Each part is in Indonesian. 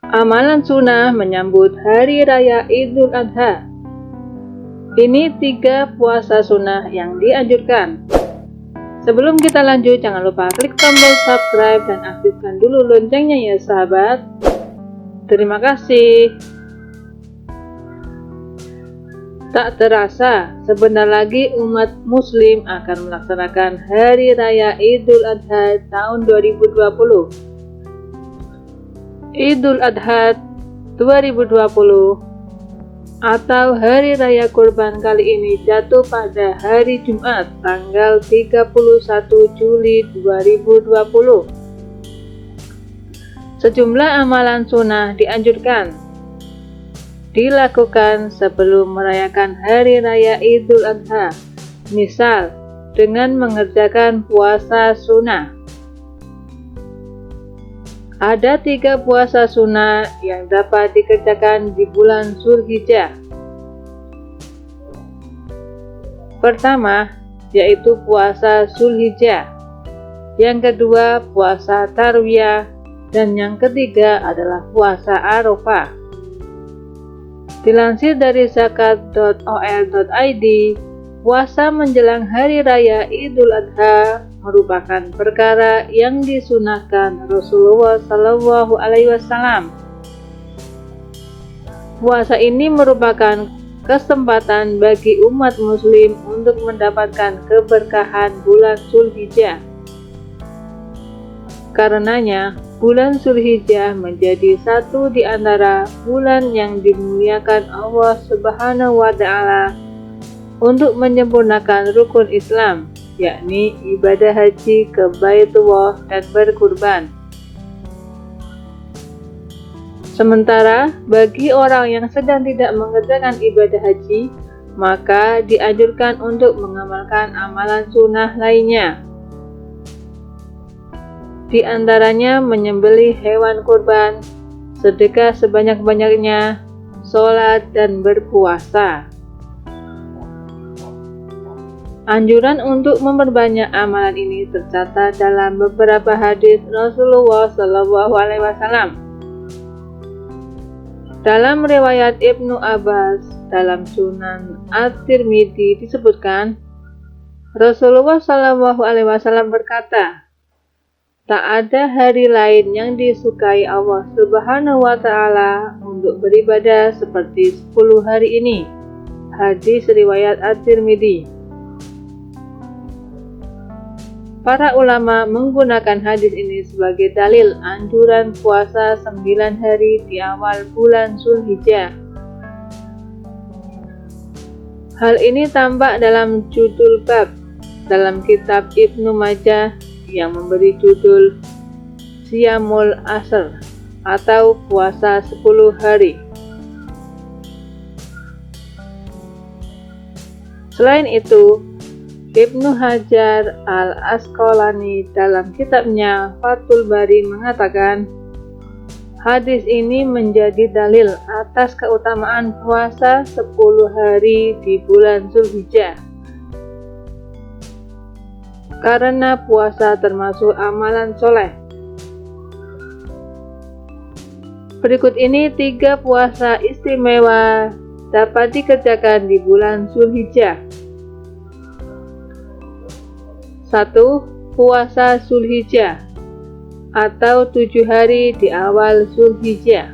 Amalan sunnah menyambut Hari Raya Idul Adha. Ini 3 puasa sunnah yang dianjurkan. Sebelum kita lanjut, jangan lupa klik tombol subscribe dan aktifkan dulu loncengnya ya sahabat. Terima kasih. Tak terasa, sebentar lagi umat muslim akan melaksanakan Hari Raya Idul Adha tahun 2020. Idul Adha 2020 atau Hari Raya Kurban kali ini jatuh pada hari Jumat tanggal 31 Juli 2020. Sejumlah amalan sunnah dianjurkan dilakukan sebelum merayakan Hari Raya Idul Adha, misal dengan mengerjakan puasa sunnah. Ada 3 puasa sunnah yang dapat dikerjakan di bulan Zulhijjah. Pertama, yaitu puasa Zulhijjah. Yang kedua, puasa Tarwiyah. Dan yang ketiga adalah puasa Arafah. Dilansir dari zakat.or.id, puasa menjelang Hari Raya Idul Adha merupakan perkara yang disunahkan Rasulullah Shallallahu Alaihi Wasallam. Puasa ini merupakan kesempatan bagi umat muslim untuk mendapatkan keberkahan bulan Zulhijjah. Karenanya, bulan Zulhijjah menjadi satu di antara bulan yang dimuliakan Allah Subhanahu wa Ta'ala untuk menyempurnakan rukun Islam, yakni ibadah haji ke Baitullah dan berkurban. Sementara bagi orang yang sedang tidak mengerjakan ibadah haji, maka dianjurkan untuk mengamalkan amalan sunnah lainnya. Di antaranya menyembelih hewan kurban, sedekah sebanyak-banyaknya, sholat dan berpuasa. Anjuran untuk memperbanyak amalan ini tercatat dalam beberapa hadis Rasulullah Shallallahu Alaihi Wasallam. Dalam riwayat Ibnu Abbas dalam Sunan At-Tirmidzi disebutkan, Rasulullah Shallallahu Alaihi Wasallam berkata, tak ada hari lain yang disukai Allah Subhanahu wa Ta'ala untuk beribadah seperti 10 hari ini. Hadis riwayat At-Tirmidzi. Para ulama menggunakan hadis ini sebagai dalil anjuran puasa 9 hari di awal bulan Zulhijjah. Hal ini tampak dalam judul bab dalam kitab Ibnu Majah yang memberi judul Siyamul Ashr atau puasa 10 hari. Selain itu, Ibnu Hajar Al-Asqalani dalam kitabnya Fathul Bari mengatakan, hadis ini menjadi dalil atas keutamaan puasa 10 hari di bulan Zulhijjah. Karena puasa termasuk amalan soleh. Berikut ini 3 puasa istimewa dapat dikerjakan di bulan Zulhijjah. 1. Puasa Zulhijjah atau 7 hari di awal Zulhijjah.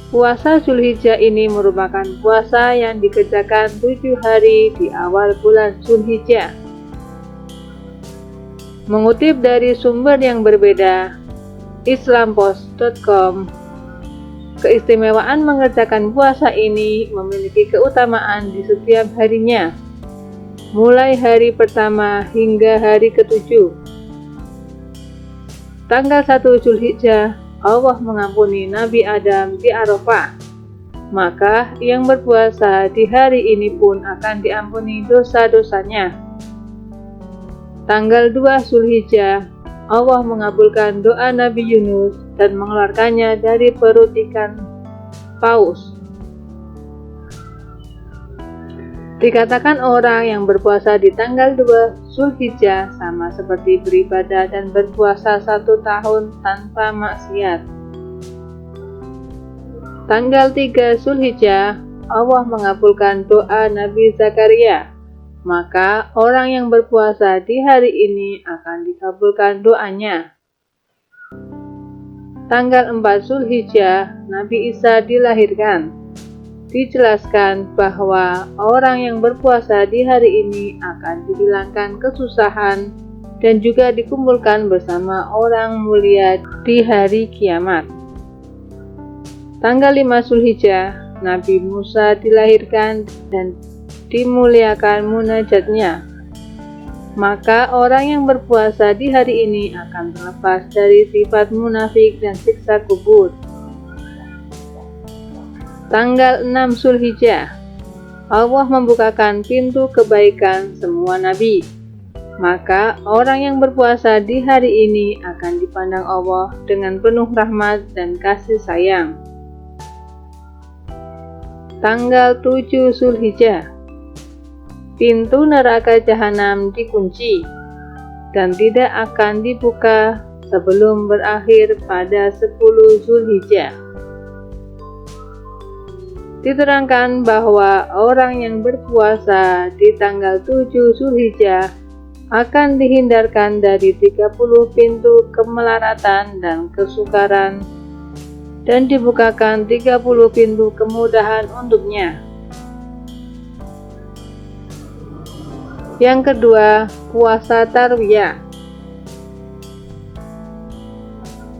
Puasa Zulhijjah ini merupakan puasa yang dikerjakan 7 hari di awal bulan Zulhijjah. Mengutip dari sumber yang berbeda, islampost.com, keistimewaan mengerjakan puasa ini memiliki keutamaan di setiap harinya, mulai hari pertama hingga hari ke-7. Tanggal 1 Zulhijjah, Allah mengampuni Nabi Adam di Arafah, maka yang berpuasa di hari ini pun akan diampuni dosa-dosanya. Tanggal 2 Zulhijjah, Allah mengabulkan doa Nabi Yunus dan mengeluarkannya dari perut ikan paus. Dikatakan orang yang berpuasa di tanggal 2 Zulhijjah sama seperti beribadah dan berpuasa 1 tahun tanpa maksiat. Tanggal 3 Zulhijjah, Allah mengabulkan doa Nabi Zakaria. Maka orang yang berpuasa di hari ini akan dikabulkan doanya. Tanggal 4 Zulhijjah, Nabi Isa dilahirkan. Dijelaskan bahwa orang yang berpuasa di hari ini akan dihilangkan kesusahan dan juga dikumpulkan bersama orang mulia di hari kiamat. Tanggal 5 Zulhijjah, Nabi Musa dilahirkan dan dimuliakan munajatnya. Maka orang yang berpuasa di hari ini akan terlepas dari sifat munafik dan siksa kubur. Tanggal 6 Zulhijjah, Allah membukakan pintu kebaikan semua nabi. Maka orang yang berpuasa di hari ini akan dipandang Allah dengan penuh rahmat dan kasih sayang. Tanggal 7 Zulhijjah, pintu neraka jahanam dikunci dan tidak akan dibuka sebelum berakhir pada 10 Zulhijjah. Diterangkan bahwa orang yang berpuasa di tanggal 7 Zulhijjah akan dihindarkan dari 30 pintu kemelaratan dan kesukaran dan dibukakan 30 pintu kemudahan untuknya. Yang kedua, puasa tarwiyah.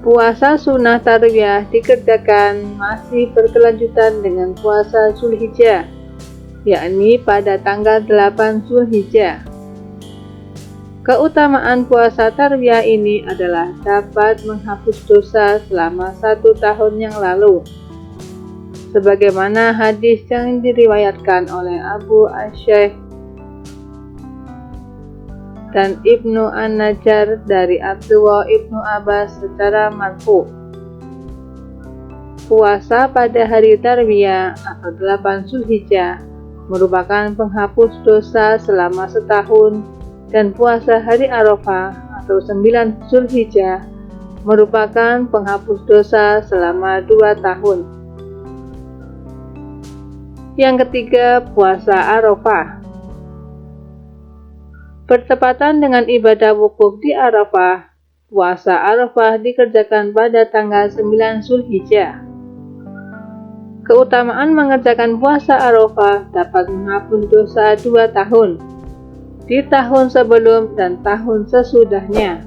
Puasa sunnah tarwiyah dikerjakan masih berkelanjutan dengan puasa Zulhijjah, yakni pada tanggal 8 Zulhijjah. Keutamaan puasa tarwiyah ini adalah dapat menghapus dosa selama 1 tahun yang lalu. Sebagaimana hadis yang diriwayatkan oleh Abu Asy'ath dan Ibnu An-Najjar dari Abdullah Ibnu Abbas secara marfu. Puasa pada hari tarwiyah atau 8 Zulhijjah merupakan penghapus dosa selama setahun, dan puasa hari Arafah atau 9 Zulhijjah merupakan penghapus dosa selama 2 tahun. Yang ketiga, puasa Arafah. Bertepatan dengan ibadah wukuf di Arafah, puasa Arafah dikerjakan pada tanggal 9 Zulhijjah. Keutamaan mengerjakan puasa Arafah dapat menghapus dosa 2 tahun, di tahun sebelum dan tahun sesudahnya.